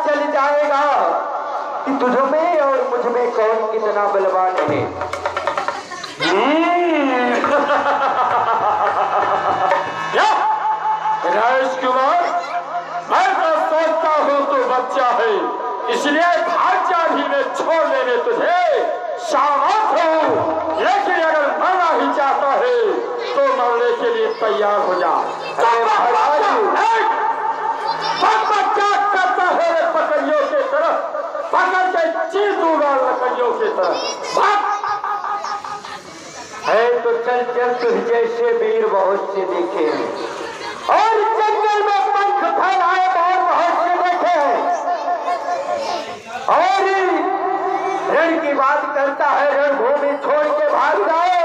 चल जाएगा कि तुझ में और मुझ में कौन कितना बलवान है। राजकुमार, मैं तो सोचता हूँ तू बच्चा है, इसलिए भाग्य भी में छोड़ देने तुझे सामर्थ हूँ, लेकिन अगर मरना ही चाहता है तो मरने के लिए तैयार हो जा। क्या करता है पकड़ियों की तरफ, पकड़ के चीर दूंगा लकड़ियों की तरफ। है तो चल चल, तुझ जैसे वीर बहुत से देखे हैं और जंगल में पंख फैलाए और बहुत से देखे हैं, और रण की बात करता है रणभूमि छोड़ के भाग जाओ,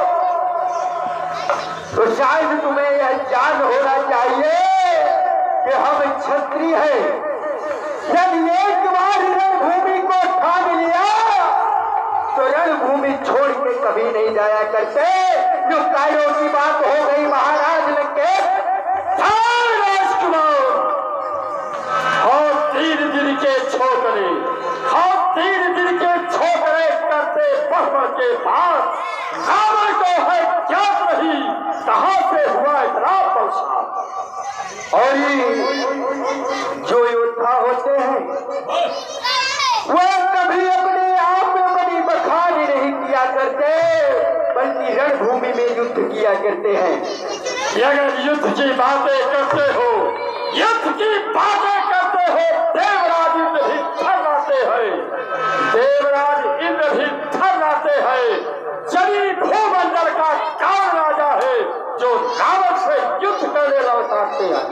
तो शायद तुम्हें यह जान होना चाहिए कि हम क्षत्रिय हैं। जब एक बार रणभूमि को ठान लिया तो रणभूमि छोड़ के कभी नहीं जाया करते। जो कायों की बात हो गई महाराज लंकेश। राजकुमार, हम 3 दिन के छोकरे, हम 3 दिन के छोकरे करते पहर के बाद रावण को है ज्ञात नहीं कहां से हुआ इतना बलशाली। और जो योद्धा होते हैं वह कभी अपने आप में बड़ी बखानी नहीं किया करते, बल्कि रणभूमि में युद्ध किया करते हैं। अगर युद्ध की बातें करते हो, युद्ध की बातें करते हो, देवराज इंद्र भी थर्राते हैं, देवराज इंद्र भी थर्राते हैं। जनी भूमंडल का कौन राजा है जो रावण से युद्ध करने लौटाते हैं?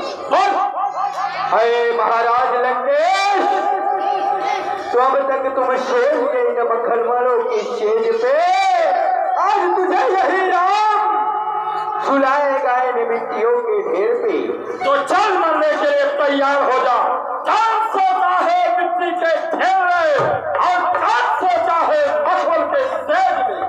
अरे महाराज लंकेश, तो अब तक तुम शेर के इन मखलमलों की शेज पे, आज तुझे यही राम सुलाएगा इन मिट्टियों के ढेर पे। तो चल मरने के लिए तैयार हो जा। कौन सोचा है मिट्टी के ढेर में और कौन सोचा है मखमल के सेज में?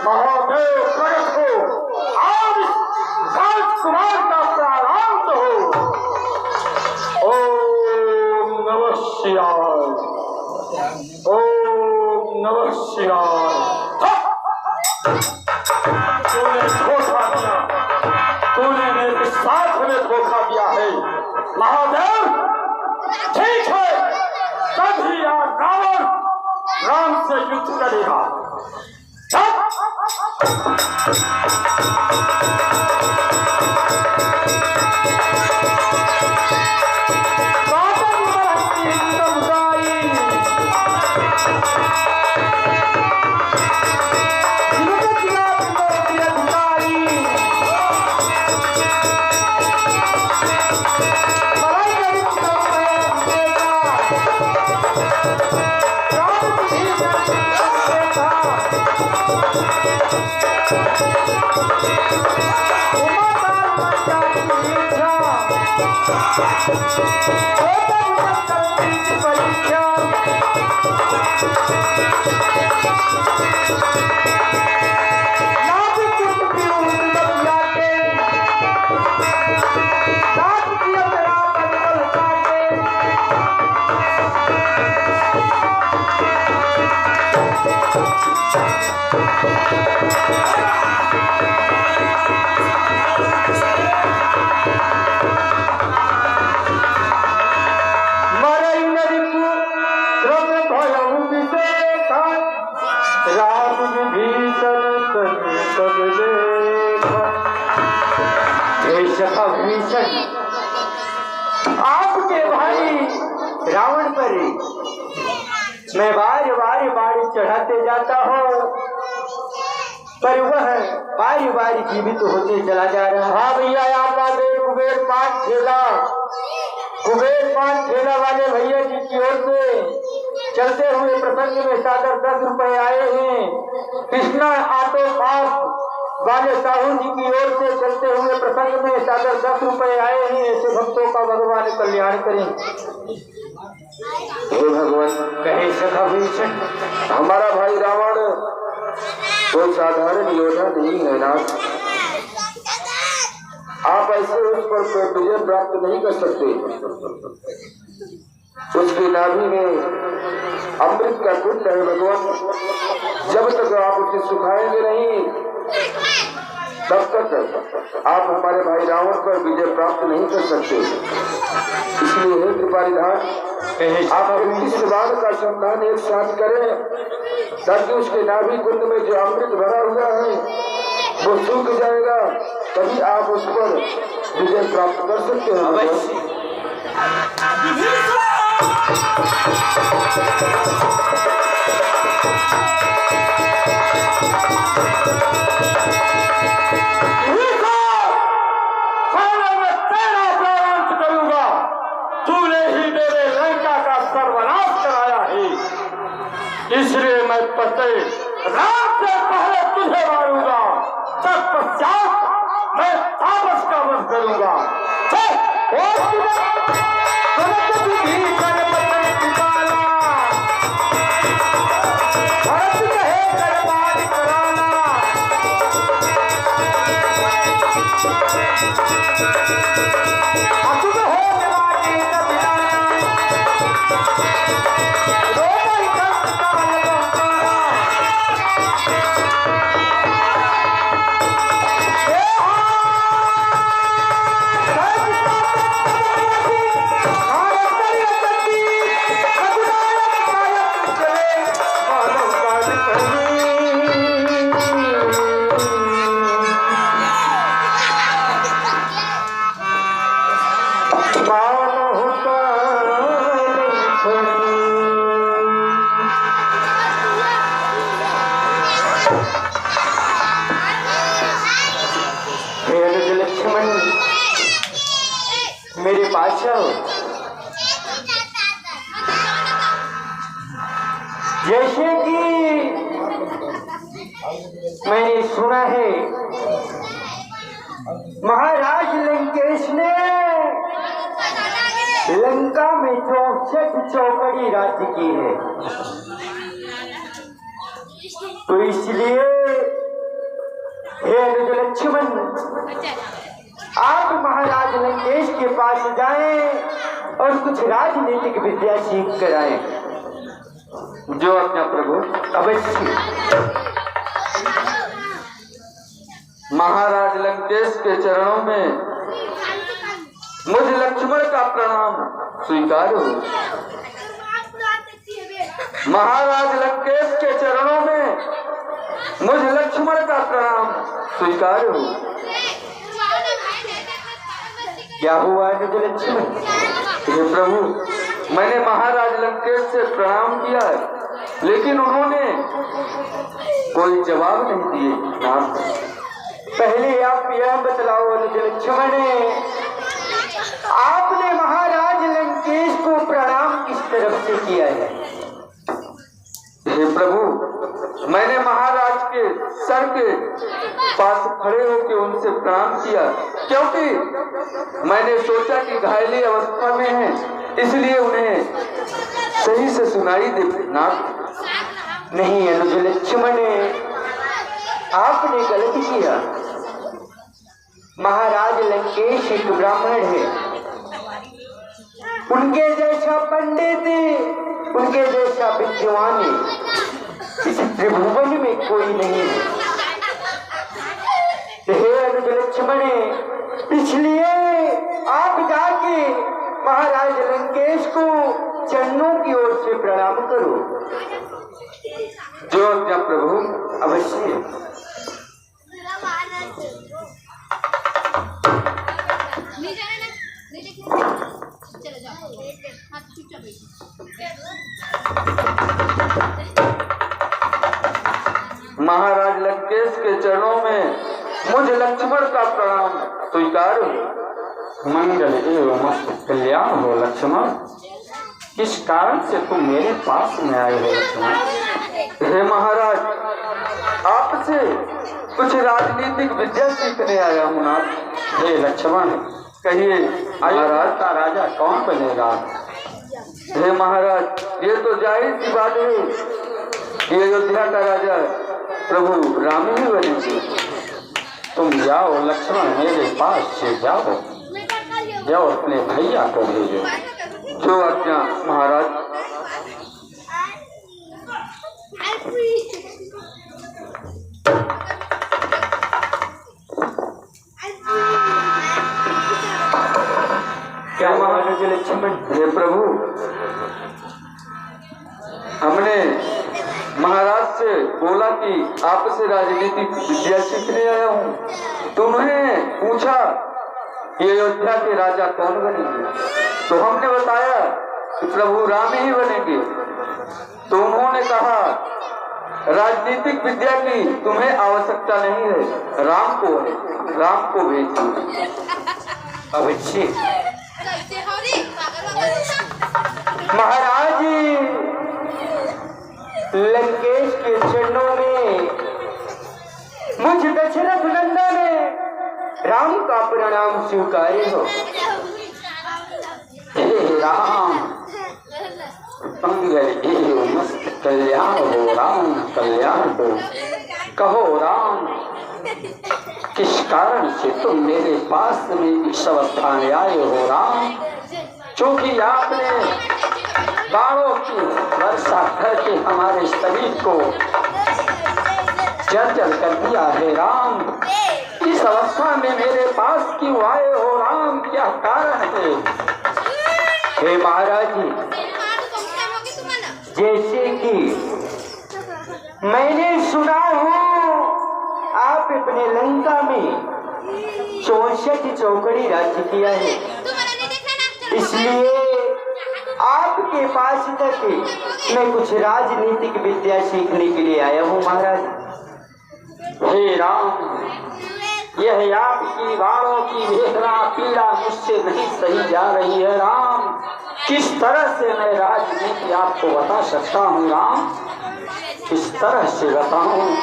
महादेव प्रगट हो, आज राजकुमार का प्रारंभ हो। ओम नमः शिवाय, ओम नमः शिवाय। तूने धोखा दिया, तूने मेरे साथ में धोखा दिया है महादेव। ठीक है, तभी आज रावण राम से युद्ध करेगा। आपके भाई रावण पर मैं बार बार चढ़ाते जाता हूँ, पर वह बारी बारी जीवित होते चला जा रहा है। हाँ भैया, आपका कुबेर पान ठेला वाले भैया जी की ओर से चलते हुए प्रसंग में सादर 10 रुपए आए हैं। कृष्णा ऑटो पास वाले साहू जी की ओर से चलते हुए प्रसंग में सादर 10 रुपए आए हैं। ऐसे भक्तों का भगवान कल्याण करें। हे भगवान, कहे सखा भीषण, हमारा भाई रावण कोई साधारण योद्धा नहीं है ना। आप ऐसे उस पर विजय प्राप्त नहीं कर सकते। उसकी नाभि में अमृत का कुंड है भगवान। जब तक आप उसे सुखाएंगे नहीं, तब तक आप हमारे भाई रावण पर विजय प्राप्त नहीं कर सकते। इसलिए हे कृपानिधान, आप इस बात का संधान एक साथ करें, ताकि उसके नाभि कुंड में जो अमृत भरा हुआ है वो सूख जाएगा, तभी आप उस पर विजय प्राप्त कर सकते हैं। इसलिए मैं रात से पहले तुझे मारूंगा, तत्पश्चात मैं तापस का वध करूंगा। मेरे बादशाह, जैसे कि मैंने सुना है महाराज लंकेश ने लंका में 64 चौकड़ी राज्य की है, तो इसलिए हे अनुज लक्ष्मण, आप महाराज लंकेश के पास जाएं और कुछ राजनीतिक विद्या सीख कर आए। जो अपना प्रभु। अवश्य। महाराज लंकेश के चरणों में मुझ लक्ष्मण का प्रणाम स्वीकार हो। महाराज लंकेश के चरणों में मुझ लक्ष्मण का प्रणाम स्वीकार हो। क्या हुआ अनुज लक्ष्मण? हे प्रभु, मैंने महाराज लंकेश से प्रणाम किया है, लेकिन उन्होंने कोई जवाब नहीं दिए। पहले आप यह बतलाओ अनुज लक्ष्मण, आपने महाराज लंकेश को प्रणाम किस तरफ से किया है? हे प्रभु, मैंने महाराज के सर के पास खड़े होकर उनसे प्रणाम किया, क्योंकि मैंने सोचा कि घायली अवस्था में है, इसलिए उन्हें सही से सुनाई दे ना। नहीं अनुज लक्ष्मण, आपने गलत किया। महाराज लंकेश एक ब्राह्मण है, उनके जैसा पंडित, उनके जैसा विद्वान इस त्रिभुवन में कोई नहीं है। हे अनुज लक्ष्मण, इसलिए आप जाके महाराज लंकेश को चरणों की ओर से प्रणाम करो। जो आज्ञा प्रभु। अवश्य। महाराज लंकेश के चरणों में मुझ लक्ष्मण का प्रणाम स्वीकार हो। मंगल एवं मस्त कल्याण हो लक्ष्मण। किस कारण से तुम मेरे पास में आए हो लक्ष्मण? हे महाराज, आपसे कुछ राजनीतिक विद्या सीखने आया हूँ ना। हे लक्ष्मण, कहिए महाराज का राजा कौन बनेगा? हे महाराज, ये तो जाहिर सी बात है, ये अयोध्या का राजा प्रभु राम ही बनेंगे। तुम जाओ लक्ष्मण, मेरे पास से जाओ, जाओ अपने भैया को भेजो। जो आज्ञा महाराज। क्या महाराज लक्ष्मण? हे प्रभु, हमने महाराज से बोला कि आपसे राजनीतिक विद्या सीखने आया हूँ, तो उन्होंने पूछा कि अयोध्या के राजा कौन बनेंगे, तो हमने बताया कि प्रभु राम ही बनेंगे। तो उन्होंने कहा राजनीतिक विद्या की तुम्हें आवश्यकता नहीं है, राम को भेजिए। अवश्य। महाराज लंकेश के चरणों में मुझ दशरथ नंदन राम का प्रणाम स्वीकार्य हो। हे राम, मंगल एवं मस्त कल्याण हो राम, कल्याण हो। कहो राम, किस कारण से तुम मेरे पास में इस अवस्था में आए हो राम? क्योंकि आपने बाणों की वर्षा करके हमारे शरीर को जर्जर कर दिया है राम। इस अवस्था में मेरे पास क्यों आए हो राम? क्या कारण है? हे महाराज, जैसे कि मैंने सुना हो आप अपने लंका में 64 चौकड़ी राज्य किया है, इसलिए आपके पास तक मैं कुछ राजनीतिक विद्या सीखने के लिए आया हूँ महाराज। हे राम, यह आपकी बाणों की वेदना पीड़ा मुझसे नहीं सही जा रही है राम। किस तरह से मैं राजनीति आपको बता सकता हूँ राम? किस तरह से बताऊं?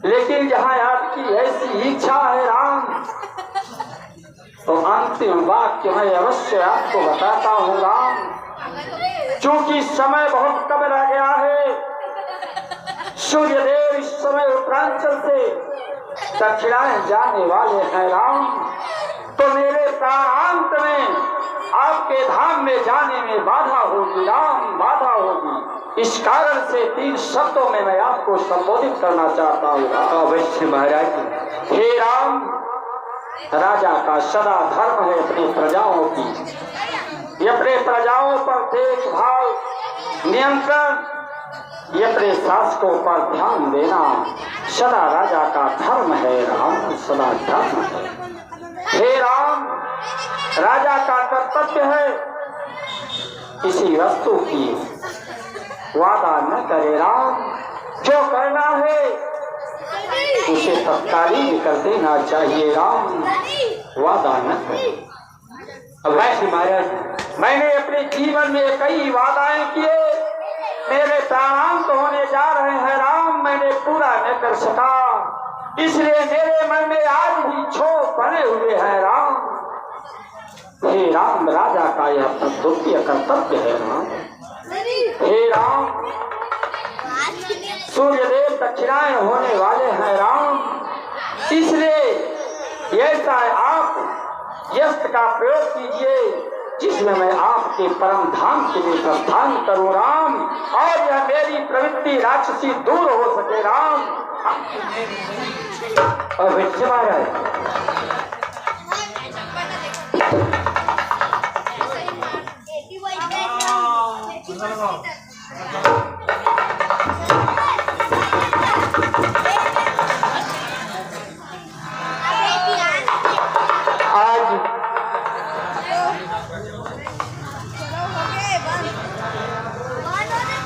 लेकिन जहाँ आपकी ऐसी इच्छा है राम, तो अंतिम वाक्य मैं अवश्य आपको बताता हूँ राम। क्योंकि समय बहुत कम रह गया है, सूर्यदेव इस समय उत्तरांचल से दक्षिणायन जाने वाले हैं राम। तो मेरे प्राणांत में आपके धाम में जाने में बाधा होगी राम, बाधा होगी। इस कारण से 3 शब्दों में मैं आपको संबोधित करना चाहता हूँ। अवश्य महाराज। हे राम, राजा का सदा धर्म है अपनी प्रजाओं की, ये अपने प्रजाओं पर देखभाल, नियंत्रण, ये अपने शासकों पर ध्यान देना सदा राजा का धर्म है राम, सदा धर्म है। हे राम, राजा का कर्तव्य है किसी वस्तु की वादा न करे राम। जो करना है उसे तत्कालीन कर देना चाहिए राम, वादा न करे। अब वैसे महाराज मैंने अपने जीवन में कई वादाएं किए, मेरे प्राणांत होने जा रहे हैं राम, मैंने पूरा न कर सका, इसलिए मेरे मन में आज भी क्षोभ बने हुए हैं राम। हे राम, राजा का यह कर्तव्य है राम। हे राम, सूर्यदेव दक्षिणायन होने वाले हैं राम, इसलिए ऐसा आप यस्त्र का प्रयोग कीजिए जिसमें मैं आपके परम धाम के लिए प्रस्थान करूं राम, और यह मेरी प्रवृत्ति राक्षसी दूर हो सके राम। और विष्णु महाराज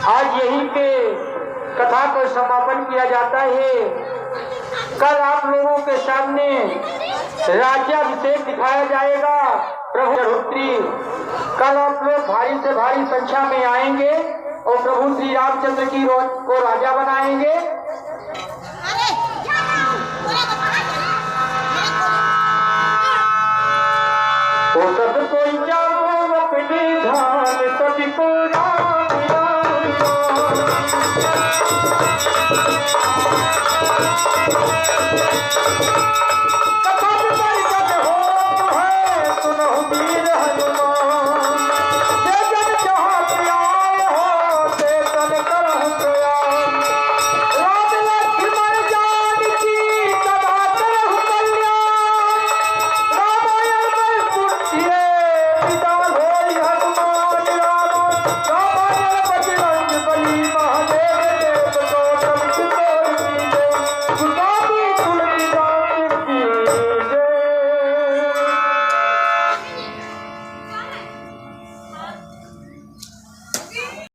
आज यहीं पे कथा को समापन किया जाता है। कल आप लोगों के सामने राज्याभिषेक दिखाया जाएगा प्रभु रुद्री। कल आप लोग भारी से भारी संख्या में आएंगे और प्रभु श्री रामचंद्र की को राजा बनाएंगे। वो सब कोई जाओ अपने धाम, सभी को राम कथा हो है, सुनो वीर हनुमान।